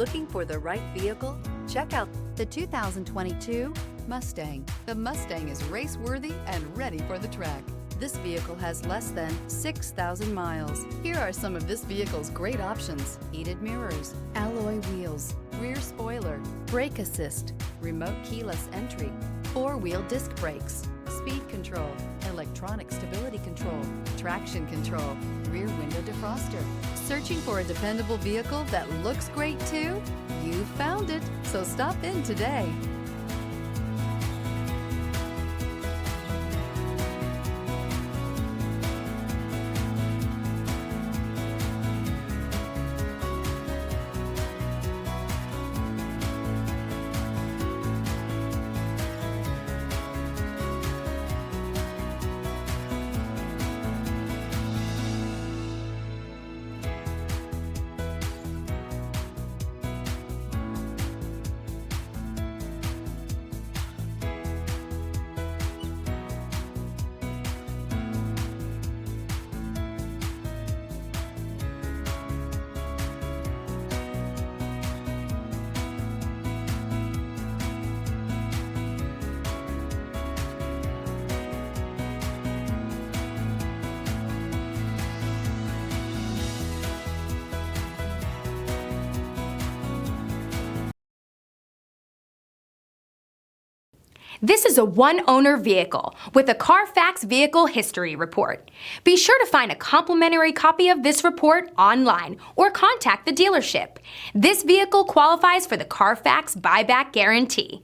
Looking for the right vehicle? Check out the 2022 Mustang. The Mustang is race-worthy and ready for the track. This vehicle has less than 6,000 miles. Here are some of this vehicle's great options: heated mirrors, alloy wheels, rear spoiler, brake assist, remote keyless entry, four-wheel disc brakes, speed control, electronic stability control, traction control, rear window defroster. Searching for a dependable vehicle that looks great too? You found it, so stop in today. This is a one-owner vehicle with a Carfax Vehicle History Report. Be sure to find a complimentary copy of this report online or contact the dealership. This vehicle qualifies for the Carfax Buyback Guarantee.